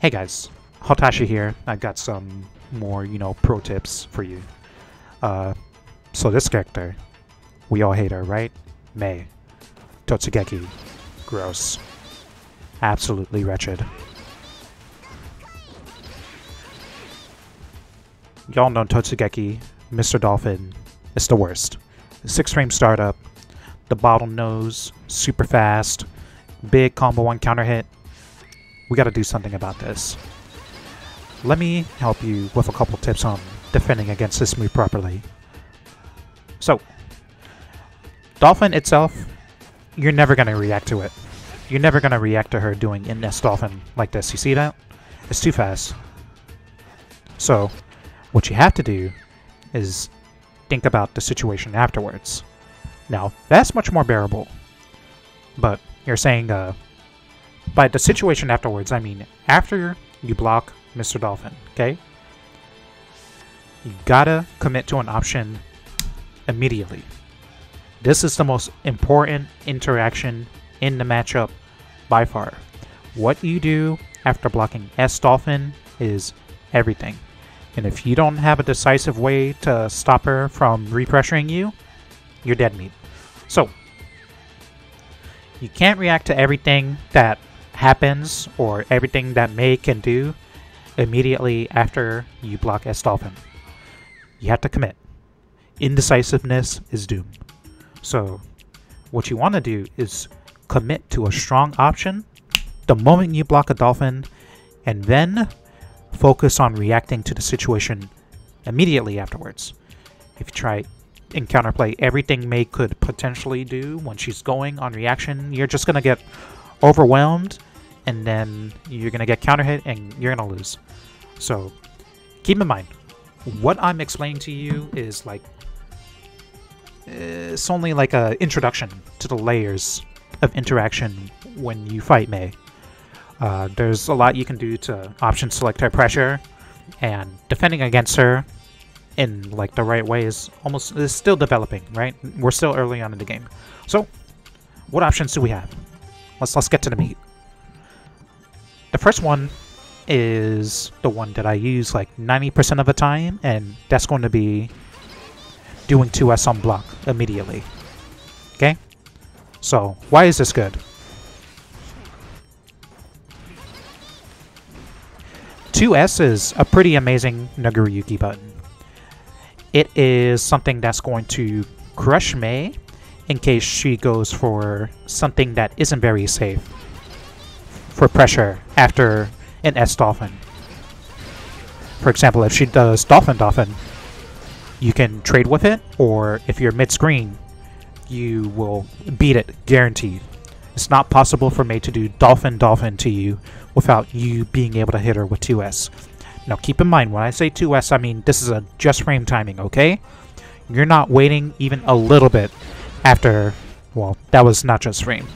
Hey guys, Hotashi here. I got some more, pro tips for you. So this character, we all hate her, right? Mei. Totsugeki. Gross. Absolutely wretched. Y'all know Totsugeki, Mr. Dolphin, is the worst. 6-frame startup, the bottlenose, super fast, big combo 1 counter hit. We gotta do something about this. Let me help you with a couple tips on defending against this move properly. So, Dolphin itself, you're never gonna react to it. You're never gonna react to her doing in-nest Dolphin like this. You see that? It's too fast. So, what you have to do is think about the situation afterwards. Now, that's much more bearable. But you're saying, by the situation afterwards, I mean after you block Mr. Dolphin, okay? You gotta commit to an option immediately. This is the most important interaction in the matchup by far. What you do after blocking S Dolphin is everything. And if you don't have a decisive way to stop her from repressuring you, you're dead meat. So, you can't react to everything that happens or everything that Mei can do immediately after you block S Dolphin. You have to commit. Indecisiveness is doomed. So, what you want to do is commit to a strong option the moment you block a Dolphin, and then focus on reacting to the situation immediately afterwards. If you try in Counterplay everything Mei could potentially do when she's going on reaction, you're just going to get overwhelmed, and then you're going to get counter hit and you're going to lose. So keep in mind, what I'm explaining to you is like, it's only like an introduction to the layers of interaction when you fight Mei. There's a lot you can do to option select her pressure, and defending against her in like the right way is still developing, right? We're still early on in the game. So what options do we have? Let's get to the meat. The first one is the one that I use like 90% of the time, and that's going to be doing 2S on block immediately. Okay? So why is this good? 2S is a pretty amazing Nagoriyuki button. It is something that's going to crush Mei in case she goes for something that isn't very safe for pressure after an S Dolphin. For example, if she does Dolphin, you can trade with it, or if you're mid-screen, you will beat it, guaranteed. It's not possible for Mei to do Dolphin to you without you being able to hit her with 2S. Now keep in mind, when I say 2S, I mean this is a just frame timing, okay? You're not waiting even a little bit after, well, that was not just frame.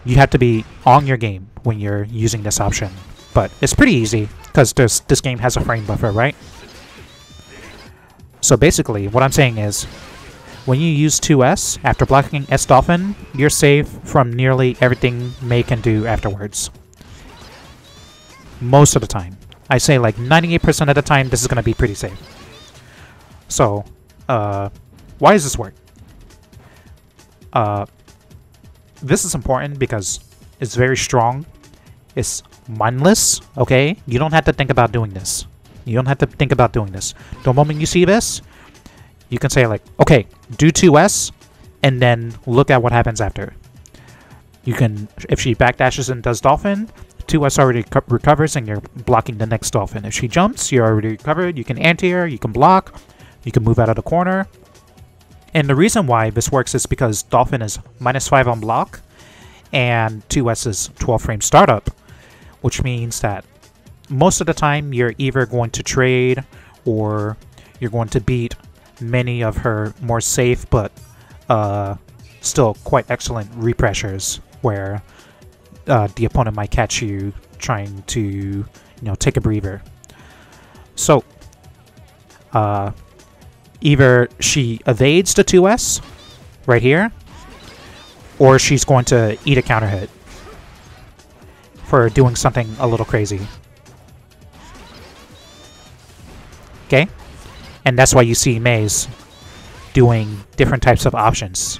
You have to be on your game when you're using this option. But it's pretty easy, because this game has a frame buffer, right? So basically, what I'm saying is, when you use 2S after blocking S Dolphin, you're safe from nearly everything Mei can do afterwards. Most of the time. I say like 98% of the time this is going to be pretty safe. So, why does this work? This is important because it's very strong. It's mindless, okay? You don't have to think about doing this. You don't have to think about doing this. The moment you see this, you can say like, okay, do 2S, and then look at what happens after. You can, if she backdashes and does Dolphin, 2S already recovers and you're blocking the next Dolphin. If she jumps, you're already recovered. You can anti-air, you can block, you can move out of the corner. And the reason why this works is because Dolphin is -5 on block, and 2S is 12-frame startup, which means that most of the time you're either going to trade or you're going to beat many of her more safe but still quite excellent repressures, where the opponent might catch you trying to, take a breather. So either she evades the 2S right here, or she's going to eat a counter hit. for doing something a little crazy. Okay? And that's why you see Mei's doing different types of options.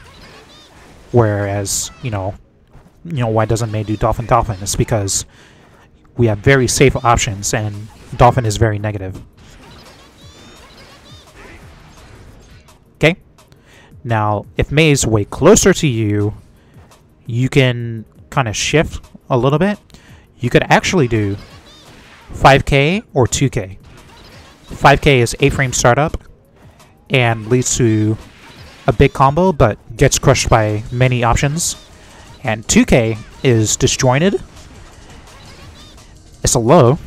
Whereas, why doesn't Mei do Dolphin Dolphin? It's because we have very safe options and Dolphin is very negative. Okay? Now, if Mei's way closer to you, you can kind of shift a little bit. You could actually do 5k or 2k. 5k is 8-frame startup and leads to a big combo but gets crushed by many options. And 2k is disjointed. It's a low,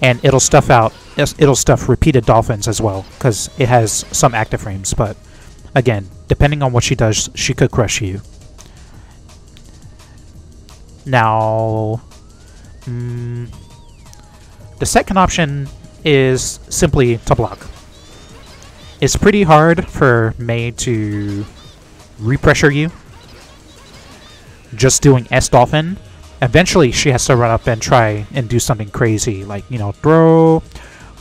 and it'll stuff repeated dolphins as well because it has some active frames. But again, depending on what she does, she could crush you. Now, the second option is simply to block. It's pretty hard for Mei to repressure you just doing S Dolphin. Eventually she has to run up and try and do something crazy like, throw,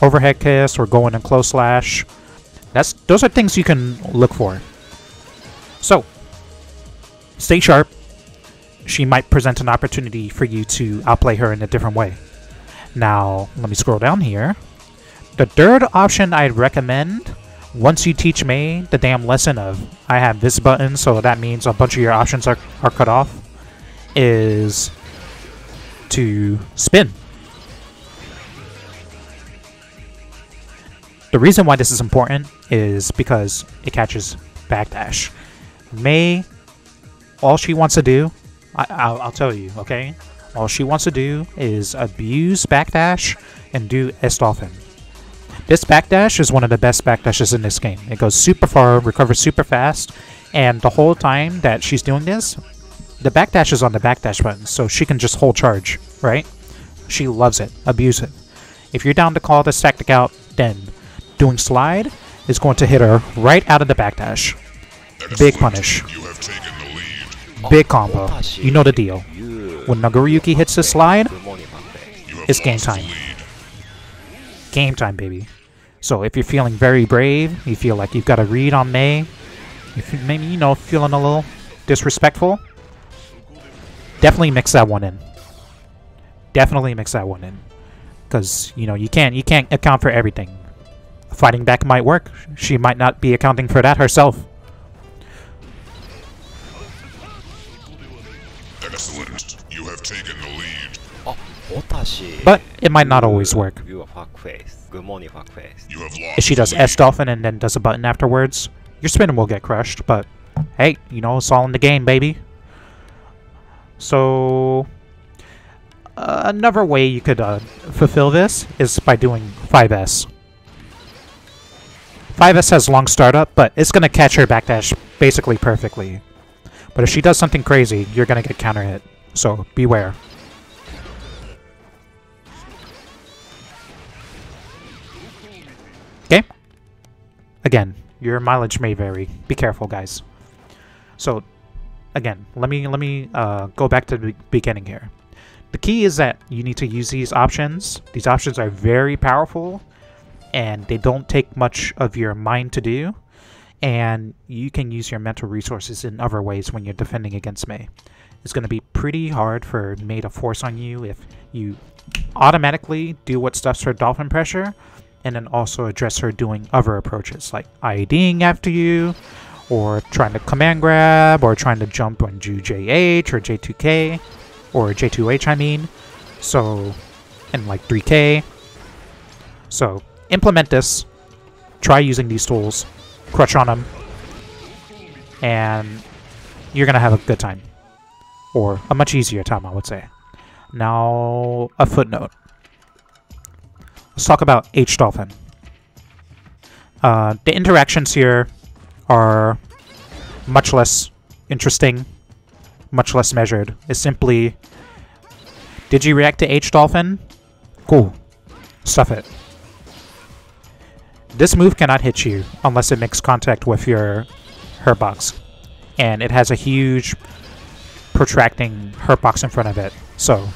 overhead kiss, or go in and close slash. Those are things you can look for. So, stay sharp. She might present an opportunity for you to outplay her in a different way. Now, let me scroll down here. The third option I'd recommend, once you teach Mei the damn lesson of, I have this button, so that means a bunch of your options are cut off, is to spin. The reason why this is important is because it catches backdash. Mei, all she wants to do, I'll tell you, okay? All she wants to do is abuse backdash and do S Dolphin. This backdash is one of the best backdashes in this game. It goes super far, recovers super fast, and the whole time that she's doing this, the backdash is on the backdash button, so she can just hold charge, right? She loves it. Abuse it. If you're down to call this tactic out, then doing slide is going to hit her right out of the backdash. Big punish. Big combo. You know the deal. When Nagoriyuki hits this slide, it's game time. Game time, baby. So if you're feeling very brave, you feel like you've got a read on Mei, maybe, feeling a little disrespectful, definitely mix that one in. Definitely mix that one in. Because, you can't account for everything. Fighting back might work. She might not be accounting for that herself. Excellent. You have taken the lead. But it might not always work. You have lost. If she does S Dolphin and then does a button afterwards, your spin will get crushed, but hey, it's all in the game, baby. So, another way you could fulfill this is by doing 5S. 5S has long startup, but it's going to catch her backdash basically perfectly. But if she does something crazy, you're going to get counter hit, so beware. Okay? Again, your mileage may vary. Be careful, guys. So, again, let me go back to the beginning here. The key is that you need to use these options. These options are very powerful, and they don't take much of your mind to do. And you can use your mental resources in other ways when you're defending against Mei. It's going to be pretty hard for Mei to force on you if you automatically do what stuffs her dolphin pressure, and then also address her doing other approaches like IEDing after you, or trying to command grab, or trying to jump and do JH or J2K, or J2H I mean. So, and like 3K. So, implement this. Try using these tools. Crush on them. And you're going to have a good time. Or a much easier time, I would say. Now, a footnote. Let's talk about H Dolphin. The interactions here are much less interesting, much less measured. It's simply, did you react to H Dolphin? Cool. Stuff it. This move cannot hit you unless it makes contact with your hurt box. And it has a huge protracting hurt box in front of it. So,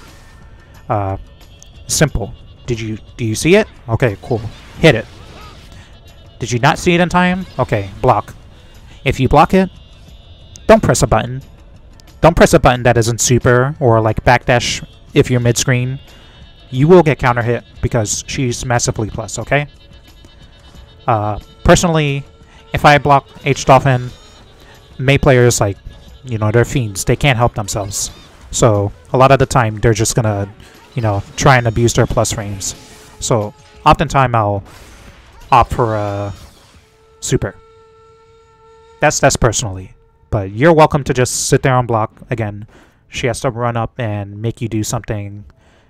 Simple. Do you see it? Okay, cool. Hit it. Did you not see it in time? Okay, block. If you block it, don't press a button. Don't press a button that isn't super or like backdash if you're mid-screen. You will get counter hit because she's massively plus, okay? Personally, if I block Dolphin, Mei players, like, you know, they're fiends. They can't help themselves. So a lot of the time, they're just gonna, you know, try and abuse their plus frames. So oftentimes I'll opt for a super. That's personally. But you're welcome to just sit there and block. Again, she has to run up and make you do something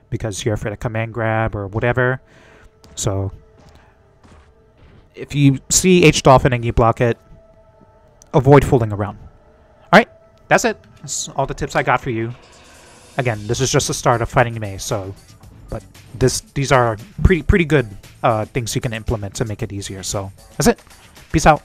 because you're afraid of command grab or whatever. So if you see Dolphin and you block it, avoid fooling around. Alright, that's it. That's all the tips I got for you. Again, this is just the start of fighting Mei, so but these are pretty good things you can implement to make it easier. So that's it. Peace out.